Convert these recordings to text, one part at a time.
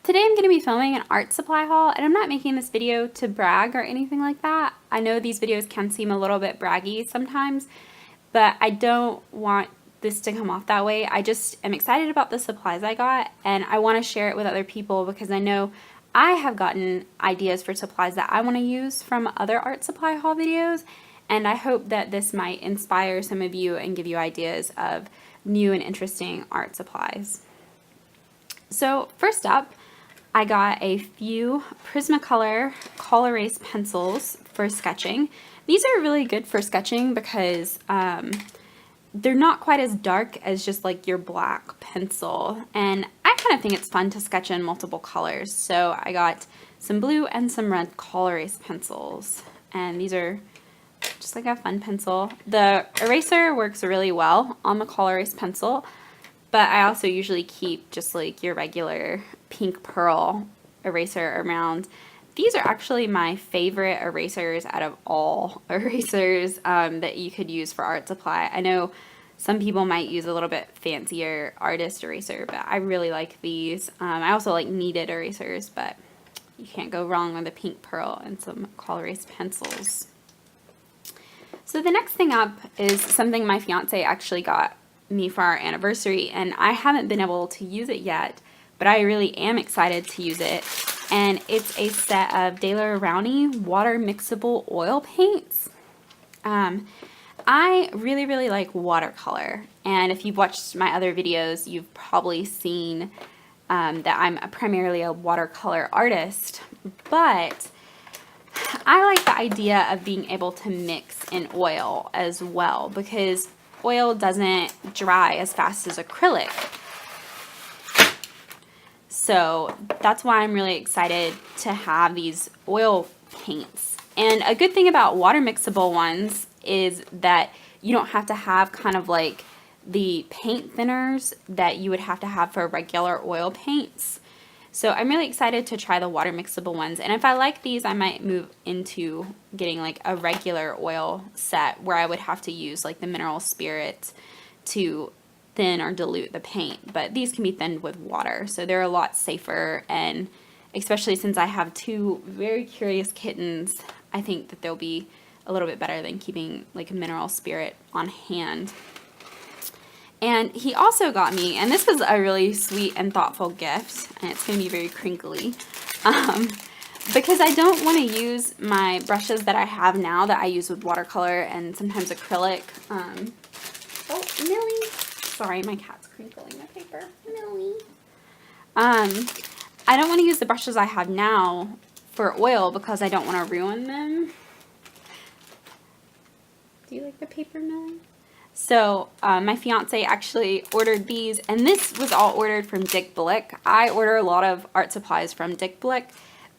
Today I'm going to be filming an art supply haul, and I'm not making this video to brag or anything like that. I know these videos can seem a little bit braggy sometimes, but I don't want this to come off that way. I just am excited about the supplies I got, and I want to share it with other people because I know I have gotten ideas for supplies that I want to use from other art supply haul videos, and I hope that this might inspire some of you and give you ideas of new and interesting art supplies. So first up, I got a few Prismacolor Colorase pencils for sketching. These are really good for sketching because they're not quite as dark as just like your black pencil, and I kind of think it's fun to sketch in multiple colors. So I got some blue and some red Colorase pencils, and these are just like a fun pencil. The eraser works really well on the Colorase pencil, but I also usually keep just like your regular pink pearl eraser around. These are actually my favorite erasers out of all erasers that you could use for art supply. I know some people might use a little bit fancier artist eraser, but I really like these. I also like kneaded erasers, but you can't go wrong with a pink pearl and some Colorase pencils. So the next thing up is something my fiance actually got me for our anniversary, and I haven't been able to use it yet, but I really am excited to use it. And it's a set of Daler Rowney water mixable oil paints. I really like watercolor, and if you've watched my other videos, you've probably seen that I'm primarily a watercolor artist, but I like the idea of being able to mix in oil as well, because oil doesn't dry as fast as acrylic. So that's why I'm really excited to have these oil paints. And a good thing about water mixable ones is that you don't have to have kind of like the paint thinners that you would have to have for regular oil paints. So I'm really excited to try the water mixable ones. And if I like these, I might move into getting like a regular oil set where I would have to use like the mineral spirits to thin or dilute the paint. But these can be thinned with water, so they're a lot safer, and especially since I have two very curious kittens, I think that they'll be a little bit better than keeping like a mineral spirit on hand. And he also got me, and this was a really sweet and thoughtful gift, and it's going to be very crinkly, because I don't want to use my brushes that I have now that I use with watercolor and sometimes acrylic. Oh, Millie. Sorry, my cat's crinkling the paper. Millie. I don't want to use the brushes I have now for oil because I don't want to ruin them. Do you like the paper, Millie? So my fiance actually ordered these, and this was all ordered from Dick Blick. I order a lot of art supplies from Dick Blick,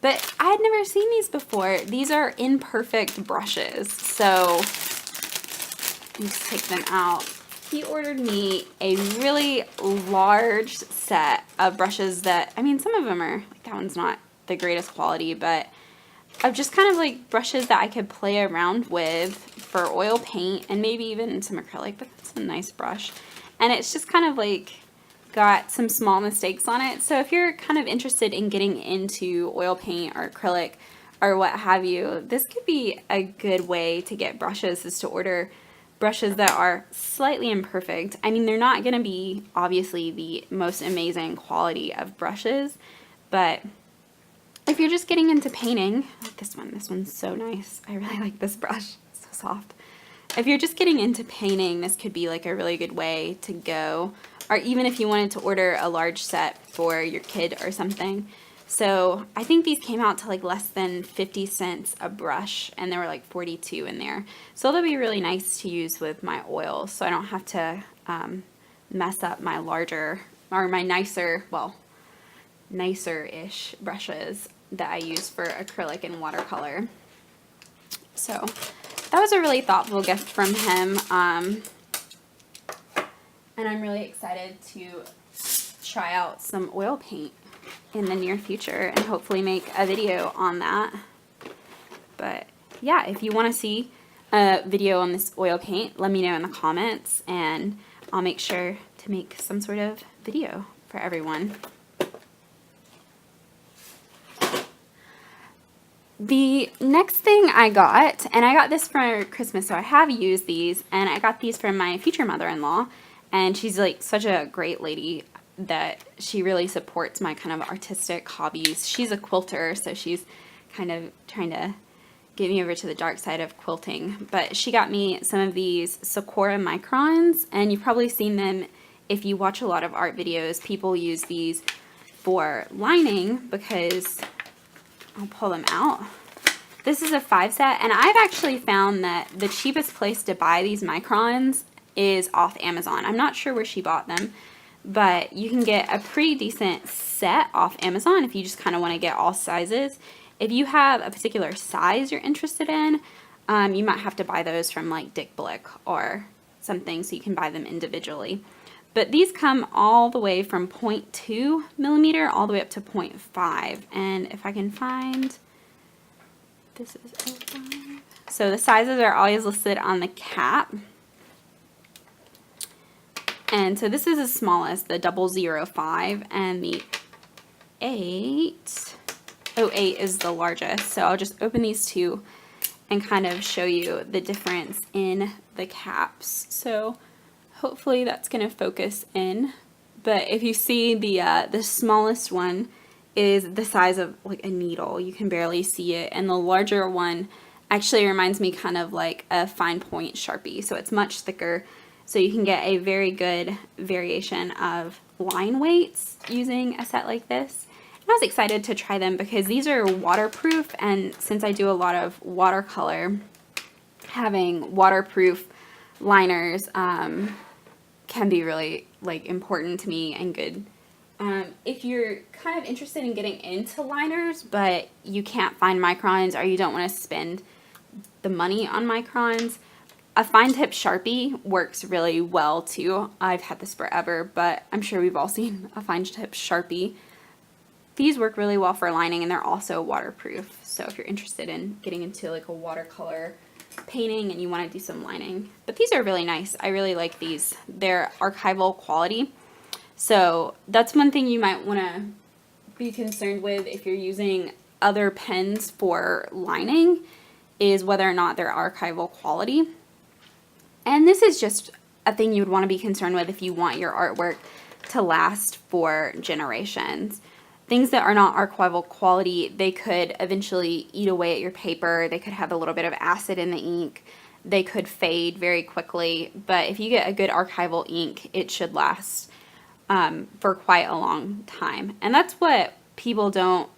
but I had never seen these before. These are imperfect brushes, so let me just take them out. He ordered me a really large set of brushes that, I mean, some of them are, like that one's not the greatest quality, but of just kind of like brushes that I could play around with for oil paint and maybe even some acrylic, but that's a nice brush. And it's just kind of like got some small mistakes on it. So if you're kind of interested in getting into oil paint or acrylic or what have you, this could be a good way to get brushes, is to order brushes that are slightly imperfect. I mean, they're not going to be obviously the most amazing quality of brushes, but if you're just getting into painting, like this one's so nice. I really like this brush, it's so soft. If you're just getting into painting, this could be like a really good way to go, or even if you wanted to order a large set for your kid or something. So I think these came out to like less than 50 cents a brush, and there were like 42 in there. So they'll be really nice to use with my oils, so I don't have to mess up my larger, or my nicer, well, nicer-ish brushes that I use for acrylic and watercolor. So that was a really thoughtful gift from him, and I'm really excited to try out some oil paint in the near future and hopefully make a video on that. But yeah, if you want to see a video on this oil paint, let me know in the comments, and I'll make sure to make some sort of video for everyone. The next thing I got, and I got this for Christmas, so I have used these, and I got these from my future mother-in-law, and she's like such a great lady that she really supports my kind of artistic hobbies. She's a quilter, so she's kind of trying to get me over to the dark side of quilting, but she got me some of these Sakura Microns, and you've probably seen them if you watch a lot of art videos. People use these for lining because I'll pull them out. This is a 5 set, and I've actually found that the cheapest place to buy these microns is off Amazon. I'm not sure where she bought them, but you can get a pretty decent set off Amazon if you just kind of want to get all sizes. If you have a particular size you're interested in, you might have to buy those from like Dick Blick or something, so you can buy them individually. But these come all the way from 0.2 millimeter all the way up to 0.5. And if I can find, this is 0.5. So the sizes are always listed on the cap. And so this is the smallest, the 005, and the 808 is the largest. So I'll just open these two and kind of show you the difference in the caps. So hopefully that's going to focus in, but if you see the smallest one is the size of like a needle. You can barely see it, and the larger one actually reminds me kind of like a fine point Sharpie, so it's much thicker, so you can get a very good variation of line weights using a set like this. And I was excited to try them because these are waterproof, and since I do a lot of watercolor, having waterproof liners can be really like important to me and good. If you're kind of interested in getting into liners but you can't find microns, or you don't want to spend the money on microns, a fine tip Sharpie works really well too. I've had this forever, but I'm sure we've all seen a fine tip Sharpie. These work really well for lining, and they're also waterproof, so if you're interested in getting into like a watercolor painting and you want to do some lining. But these are really nice. I really like these. They're archival quality, so that's one thing you might want to be concerned with if you're using other pens for lining, is whether or not they're archival quality. And this is just a thing you would want to be concerned with if you want your artwork to last for generations. Things that are not archival quality, they could eventually eat away at your paper. They could have a little bit of acid in the ink. They could fade very quickly. But if you get a good archival ink, it should last for quite a long time. And that's what people don't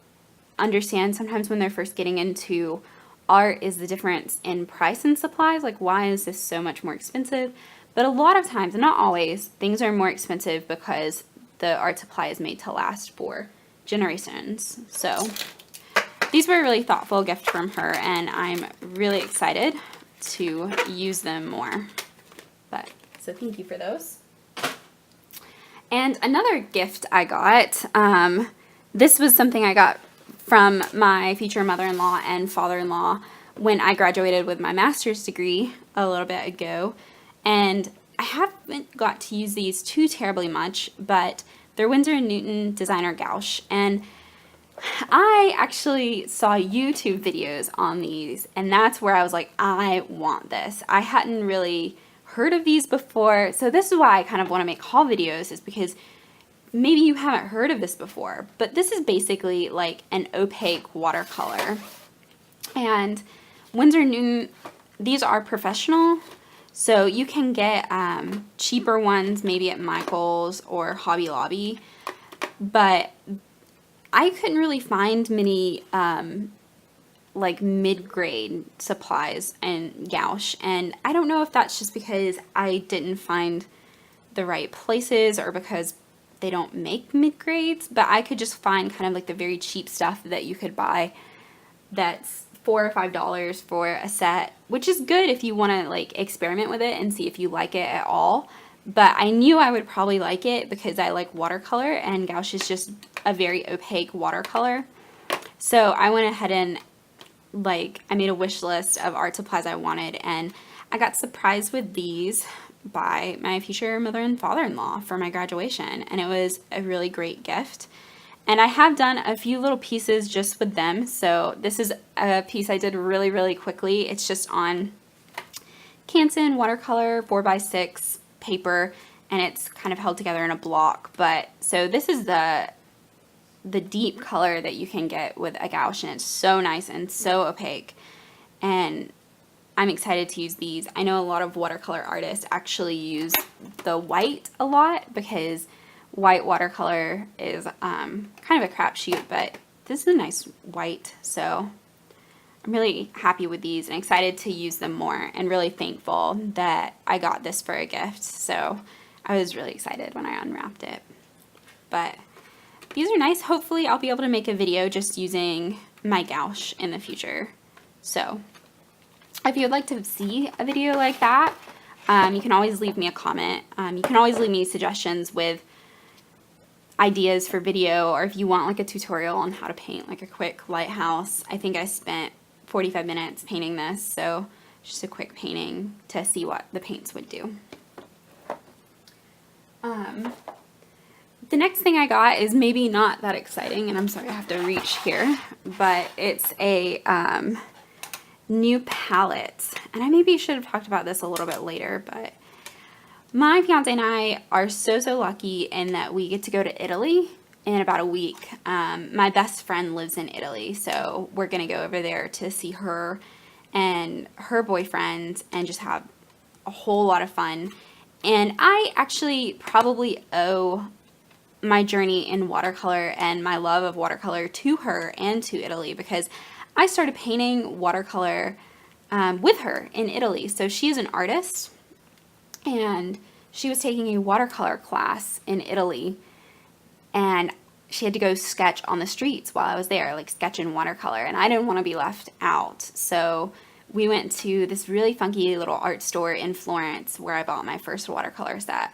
understand sometimes when they're first getting into art, is the difference in price and supplies. Like, why is this so much more expensive? But a lot of times, and not always, things are more expensive because the art supply is made to last for generations. So these were a really thoughtful gift from her, and I'm really excited to use them more. But so thank you for those. And another gift I got, this was something I got from my future mother-in-law and father-in-law when I graduated with my master's degree a little bit ago, and I haven't got to use these too terribly much, but they're Winsor & Newton designer gouache, and I actually saw YouTube videos on these, and that's where I was like, I want this. I hadn't really heard of these before, so this is why I kind of want to make haul videos, is because maybe you haven't heard of this before, but this is basically like an opaque watercolor. And Winsor & Newton, these are professional, so you can get cheaper ones maybe at Michael's or Hobby Lobby, but I couldn't really find many like mid-grade supplies and gouache, and I don't know if that's just because I didn't find the right places or because they don't make mid-grades, but I could just find kind of like the very cheap stuff that you could buy that's $4 or $5 for a set, which is good if you want to like experiment with it and see if you like it at all. But I knew I would probably like it because I like watercolor, and gouache is just a very opaque watercolor. So I went ahead and I made a wish list of art supplies I wanted, and I got surprised with these by my future mother and father-in-law for my graduation, and it was a really great gift. And I have done a few little pieces just with them. So this is a piece I did really, really quickly. It's just on Canson watercolor 4x6 paper, and it's kind of held together in a block. But so this is the deep color that you can get with a gouache, and it's so nice and so opaque. And I'm excited to use these. I know a lot of watercolor artists actually use the white a lot because white watercolor is kind of a crapshoot, but this is a nice white, so I'm really happy with these and excited to use them more, and really thankful that I got this for a gift. So I was really excited when I unwrapped it. But these are nice. Hopefully I'll be able to make a video just using my gouache in the future. So if you would like to see a video like that, you can always leave me a comment. You can always leave me suggestions with ideas for video, or if you want like a tutorial on how to paint like a quick lighthouse. I think I spent 45 minutes painting this, so just a quick painting to see what the paints would do. The next thing I got is maybe not that exciting, and I'm sorry I have to reach here, but it's a new palette. And I maybe should have talked about this a little bit later, but my fiance and I are so lucky in that we get to go to Italy in about a week. My best friend lives in Italy, so we're going to go over there to see her and her boyfriend and just have a whole lot of fun. And I actually probably owe my journey in watercolor and my love of watercolor to her and to Italy, because I started painting watercolor with her in Italy. So she is an artist, and she was taking a watercolor class in Italy, and she had to go sketch on the streets while I was there, like sketch in watercolor, and I didn't want to be left out. So we went to this really funky little art store in Florence where I bought my first watercolor set.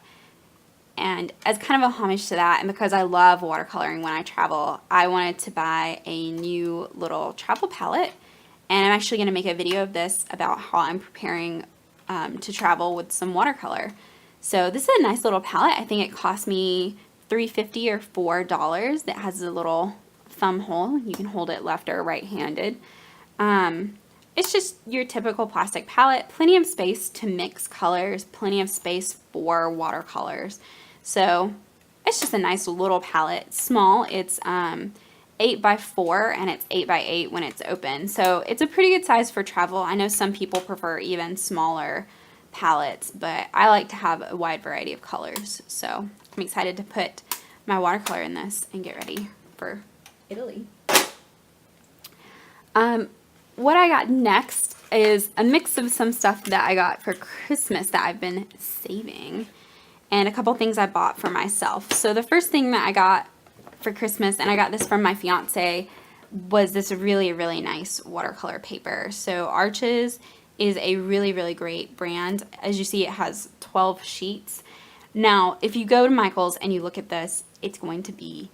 And as kind of a homage to that, and because I love watercoloring when I travel, I wanted to buy a new little travel palette. And I'm actually going to make a video of this about how I'm preparing to travel with some watercolor. So this is a nice little palette. I think it cost me $3.50 or $4. It has a little thumb hole. You can hold it left or right-handed. It's just your typical plastic palette. Plenty of space to mix colors. Plenty of space for watercolors. So it's just a nice little palette. Small. It's 8x4 and it's 8x8 when it's open. So it's a pretty good size for travel. I know some people prefer even smaller palettes, but I like to have a wide variety of colors. So I'm excited to put my watercolor in this and get ready for Italy. What I got next is a mix of some stuff that I got for Christmas that I've been saving, and a couple things I bought for myself. So the first thing that I got for Christmas, and I got this from my fiance, was this really nice watercolor paper. So Arches is a really great brand. As you see, it has 12 sheets. Now, if you go to Michael's and you look at this, it's going to be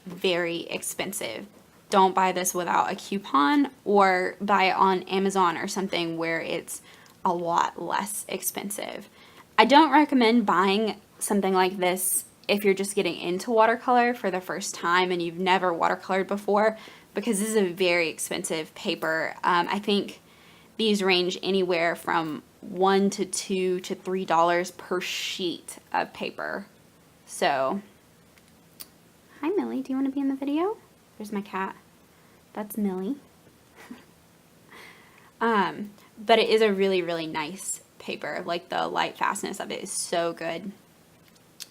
very expensive. Don't buy this without a coupon, or buy it on Amazon or something where it's a lot less expensive. I don't recommend buying something like this if you're just getting into watercolor for the first time and you've never watercolored before, because this is a very expensive paper. I think these range anywhere from $1 to $2 to $3 per sheet of paper. So, hi Millie, do you want to be in the video? There's my cat. That's Millie. But it is a really nice paper. Like, the light fastness of it is so good.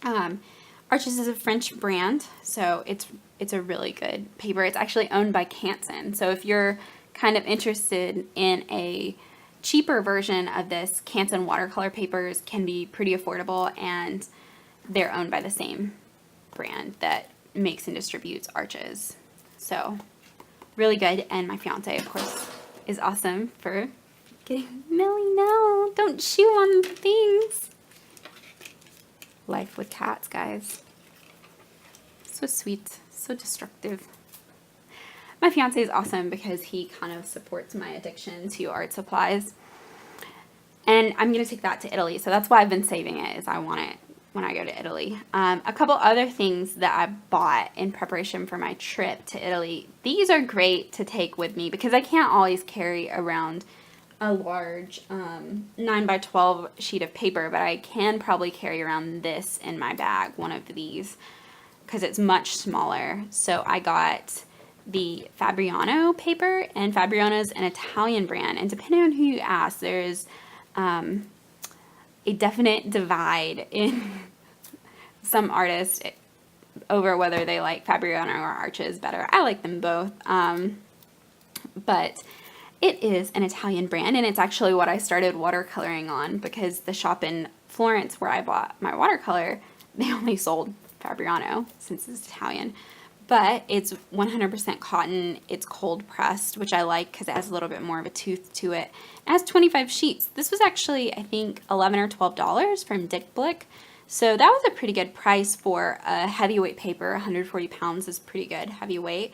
Arches is a French brand, so it's a really good paper. It's actually owned by Canson. So if you're kind of interested in a cheaper version of this, Canson watercolor papers can be pretty affordable, and they're owned by the same brand that makes and distributes Arches. So really good. And my fiance, of course, is awesome for getting Millie. No, don't chew on things. Life with cats, guys. So sweet, so destructive. My fiance is awesome because he kind of supports my addiction to art supplies. And I'm going to take that to Italy. So that's why I've been saving it, is I want it when I go to Italy. A couple other things that I bought in preparation for my trip to Italy. These are great to take with me because I can't always carry around a large 9x12 sheet of paper, but I can probably carry around this in my bag, one of these, because it's much smaller. So I got the Fabriano paper, and Fabriano is an Italian brand, and depending on who you ask, there's a definite divide in some artists over whether they like Fabriano or Arches better. I like them both, but it is an Italian brand, and it's actually what I started watercoloring on, because the shop in Florence where I bought my watercolor, they only sold Fabriano since it's Italian. But it's 100% cotton, it's cold pressed, which I like because it has a little bit more of a tooth to it. It has 25 sheets. This was actually, I think, $11 or $12 from Dick Blick. So that was a pretty good price for a heavyweight paper. 140 pounds is pretty good, heavyweight,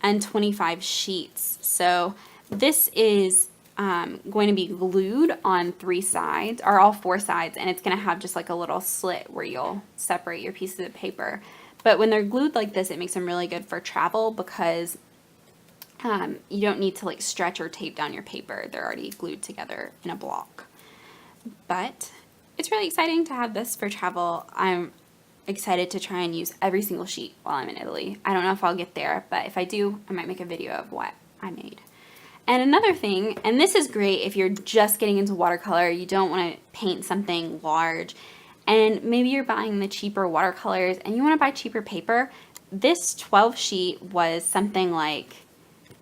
and 25 sheets. So this is going to be glued on 3 sides, or all 4 sides, and it's going to have just like a little slit where you'll separate your pieces of paper. But when they're glued like this, it makes them really good for travel because you don't need to like stretch or tape down your paper. They're already glued together in a block. But it's really exciting to have this for travel. I'm excited to try and use every single sheet while I'm in Italy. I don't know if I'll get there, but if I do, I might make a video of what I made. And another thing, and this is great if you're just getting into watercolor, you don't want to paint something large, and maybe you're buying the cheaper watercolors and you want to buy cheaper paper. This 12 sheet was something like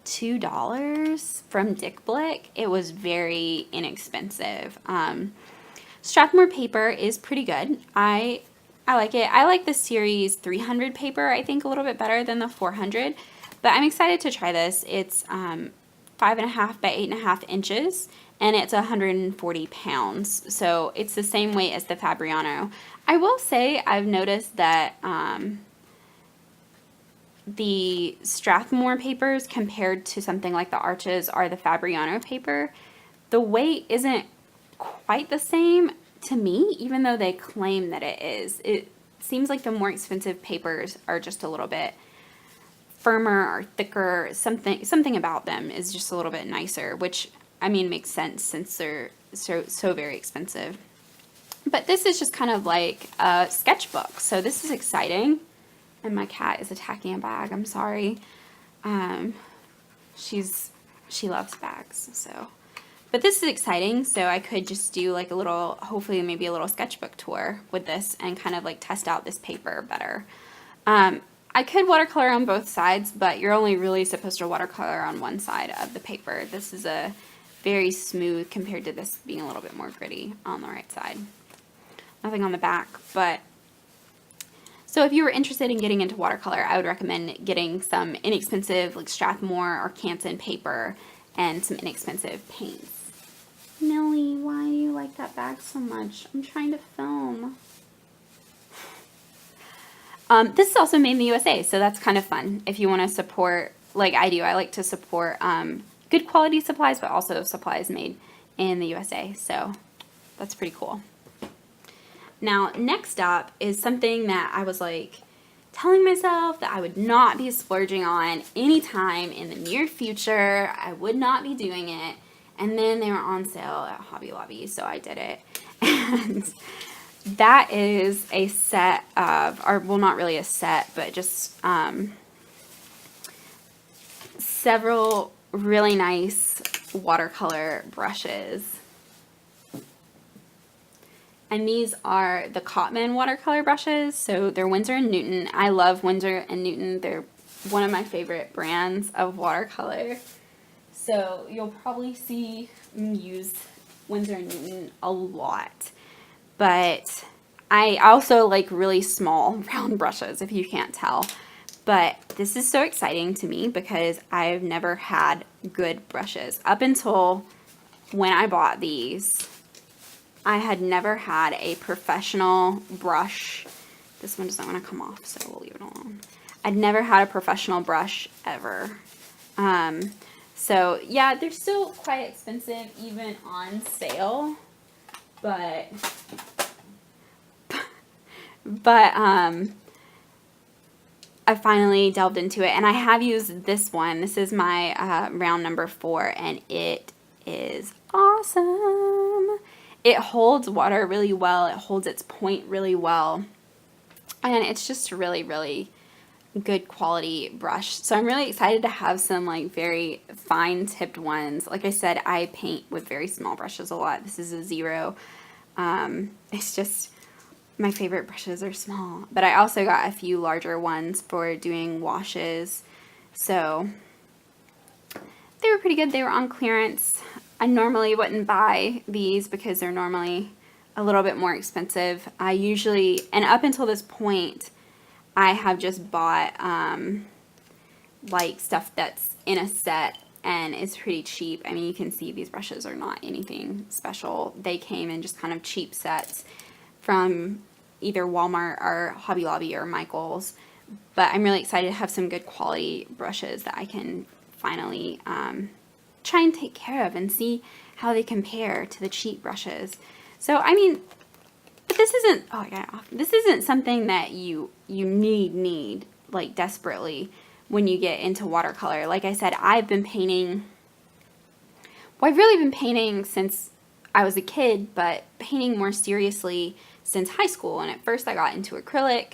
$2 from Dick Blick. It was very inexpensive. Strathmore paper is pretty good. I like it. I like the series 300 paper, I think, a little bit better than the 400, but I'm excited to try this. It's 5.5 by 8.5 inches, and it's 140 pounds. So it's the same weight as the Fabriano. I will say I've noticed that the Strathmore papers compared to something like the Arches or the Fabriano paper, the weight isn't quite the same to me, even though they claim that it is. It seems like the more expensive papers are just a little bit firmer or thicker. Something about them is just a little bit nicer, which I mean makes sense since they're so very expensive. But this is just kind of like a sketchbook, so this is exciting. And my cat is attacking a bag. I'm sorry. She loves bags, so. But this is exciting, so I could just do like a little, hopefully maybe a little sketchbook tour with this and kind of like test out this paper better. I could watercolor on both sides, but you're only really supposed to watercolor on one side of the paper. This is a very smooth compared to this being a little bit more gritty on the right side. Nothing on the back, but so if you were interested in getting into watercolor, I would recommend getting some inexpensive like Strathmore or Canson paper and some inexpensive paints. Millie, why do you like that bag so much? I'm trying to film. This is also made in the USA, so that's kind of fun if you want to support, like I do. I like to support good quality supplies, but also supplies made in the USA, so that's pretty cool. Now, next up is something that I was like telling myself that I would not be splurging on anytime in the near future. I would not be doing it. And then they were on sale at Hobby Lobby, so I did it. And that is a set of, or well, not really a set, but just several really nice watercolor brushes. And these are the Cotman watercolor brushes, so they're Winsor & Newton. I love Winsor & Newton. They're one of my favorite brands of watercolor. So you'll probably see me use Winsor & Newton a lot. But I also like really small round brushes, if you can't tell. But this is so exciting to me because I've never had good brushes. Up until when I bought these, I had never had a professional brush. This one doesn't want to come off, so we'll leave it alone. I'd never had a professional brush ever. So yeah, they're still quite expensive But I finally delved into it, and I have used this one. This is my round number 4, and it is awesome. It holds water really well. It holds its point really well. And it's just a really, really good quality brush. So I'm really excited to have some like very fine tipped ones. Like I said, I paint with very small brushes a lot. This is a 0. It's just, my favorite brushes are small. But I also got a few larger ones for doing washes. So they were pretty good. They were on clearance. I normally wouldn't buy these because they're normally a little bit more expensive. I usually, and up until this point, I have just bought like stuff that's in a set and it's pretty cheap. I mean, you can see these brushes are not anything special. They came in just kind of cheap sets from either Walmart or Hobby Lobby or Michael's. But I'm really excited to have some good quality brushes that I can finally try and take care of and see how they compare to the cheap brushes. So, I mean, but this isn't, oh, I got it off. This isn't something that you need, like, desperately when you get into watercolor. Like I said, I've been painting, well, I've really been painting since I was a kid, but painting more seriously since high school. And at first I got into acrylic,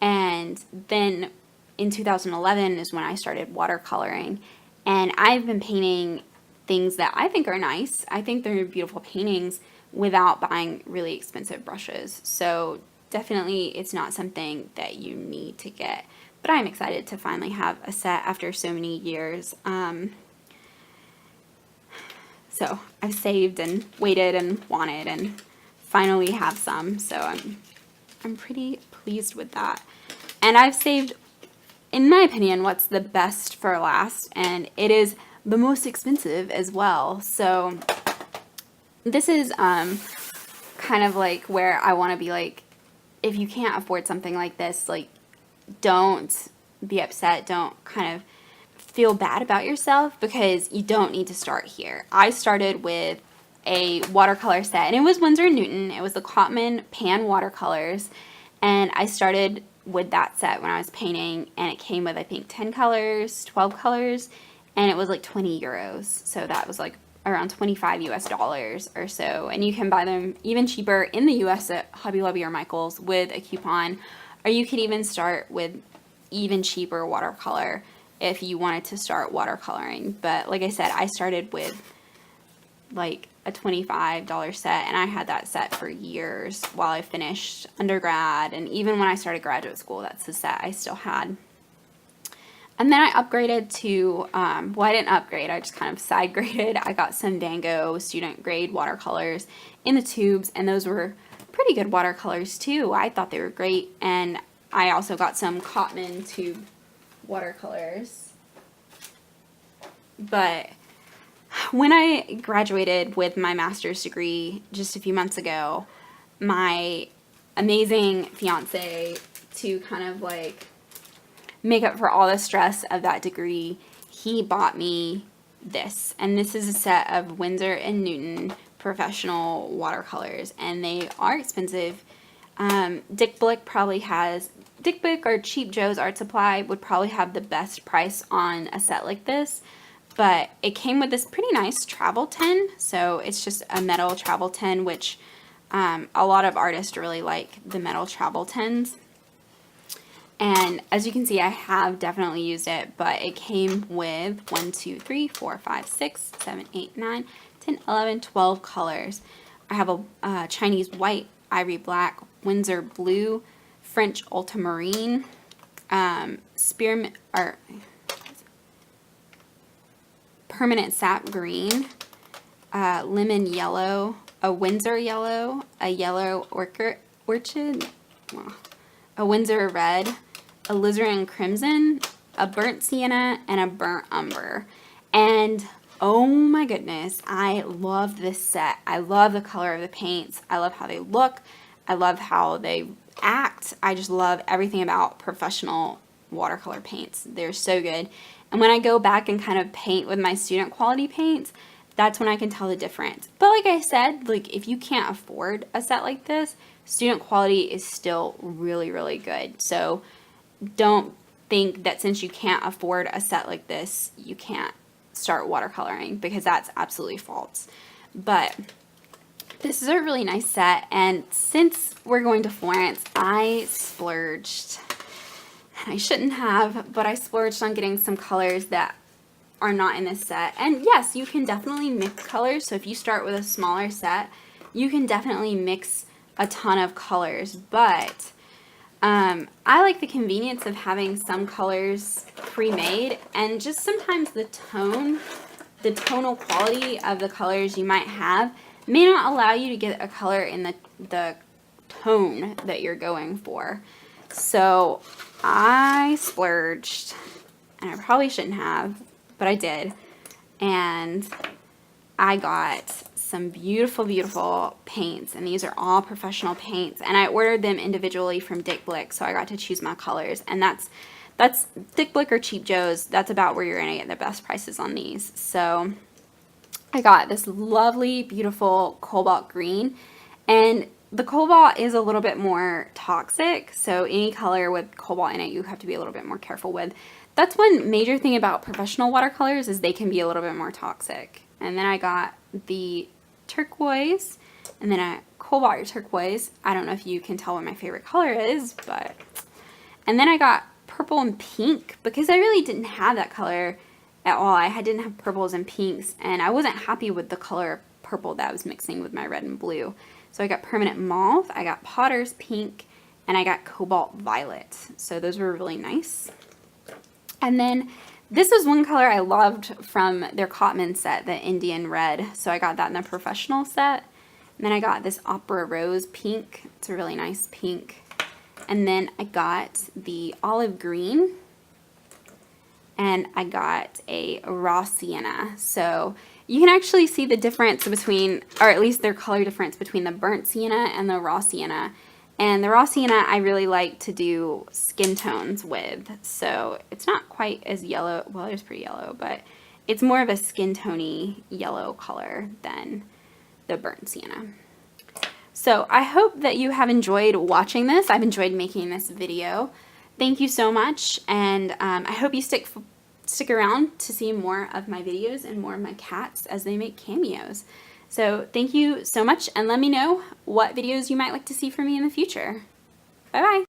and then in 2011 is when I started watercoloring. And I've been painting things that I think are nice. I think they're beautiful paintings without buying really expensive brushes. So definitely it's not something that you need to get. But I'm excited to finally have a set after so many years. So I've saved and waited and wanted and finally have some. So I'm pretty pleased with that. And I've saved, in my opinion, what's the best for last, and it is the most expensive as well. So this is kind of like where I want to be like, if you can't afford something like this, like, don't be upset. Don't kind of feel bad about yourself, because you don't need to start here. I started with a watercolor set, and it was Winsor & Newton. It was the Cotman Pan Watercolors, and I started with that set when I was painting, and it came with, I think, 10 colors, 12 colors, and it was like 20 euros. So that was like around 25 US dollars or so. And you can buy them even cheaper in the US at Hobby Lobby or Michael's with a coupon, or you could even start with even cheaper watercolor if you wanted to start watercoloring. But like I said, I started with like a $25 set, and I had that set for years while I finished undergrad, and even when I started graduate school, that's the set I still had. And then I upgraded to, well, I didn't upgrade, I just kind of side graded. I got some Van Gogh student grade watercolors in the tubes, and those were pretty good watercolors too. I thought they were great. And I also got some Cotman tube watercolors. But when I graduated with my master's degree just a few months ago, my amazing fiance, to kind of like make up for all the stress of that degree, he bought me this. And this is a set of Winsor & Newton professional watercolors, and they are expensive. Dick Blick or Cheap Joe's Art Supply would probably have the best price on a set like this. But it came with this pretty nice travel tin. So it's just a metal travel tin, which a lot of artists really like the metal travel tins. And as you can see, I have definitely used it, but it came with 1, 2, 3, 4, 5, 6, 7, 8, 9, 10, 11, 12 colors. I have a Chinese white, ivory black, Windsor blue, French ultramarine, spearmint, or permanent sap green, lemon yellow, a Windsor yellow, a yellow orchid, a Windsor red, a alizarin crimson, a burnt sienna, and a burnt umber. And oh my goodness, I love this set. I love the color of the paints. I love how they look. I love how they act. I just love everything about professional watercolor paints. They're so good. And when I go back and kind of paint with my student quality paints, that's when I can tell the difference. But like I said, like, if you can't afford a set like this, student quality is still really, really good. So don't think that since you can't afford a set like this, you can't start watercoloring, because that's absolutely false. But this is a really nice set, and since we're going to Florence, I splurged. I shouldn't have, but I splurged on getting some colors that are not in this set. And yes, you can definitely mix colors. So if you start with a smaller set, you can definitely mix a ton of colors. But I like the convenience of having some colors pre-made, and just sometimes the tonal quality of the colors you might have may not allow you to get a color in the tone that you're going for. So I splurged, and I probably shouldn't have, but I did, and I got some beautiful, beautiful paints, and these are all professional paints, and I ordered them individually from Dick Blick, so I got to choose my colors, and that's Dick Blick or Cheap Joe's. That's about where you're gonna get the best prices on these. So I got this lovely, beautiful cobalt green, and the cobalt is a little bit more toxic, so any color with cobalt in it you have to be a little bit more careful with. That's one major thing about professional watercolors, is they can be a little bit more toxic. And then I got the turquoise, and then a cobalt turquoise. I don't know if you can tell what my favorite color is, but... And then I got purple and pink, because I really didn't have that color at all. I didn't have purples and pinks, and I wasn't happy with the color of purple that I was mixing with my red and blue. So I got permanent mauve, I got potter's pink, and I got cobalt violet. So those were really nice. And then this was one color I loved from their Cotman set, the Indian red. So I got that in the professional set. And then I got this opera rose pink. It's a really nice pink. And then I got the olive green. And I got a raw sienna. So you can actually see the difference between, or at least their color difference between the burnt sienna and the raw sienna. And the raw sienna I really like to do skin tones with. So it's not quite as yellow, well, it's pretty yellow, but it's more of a skin tony yellow color than the burnt sienna. So I hope that you have enjoyed watching this. I've enjoyed making this video. Thank you so much, and I hope you stick around to see more of my videos and more of my cats as they make cameos. So thank you so much, and let me know what videos you might like to see from me in the future. Bye-bye!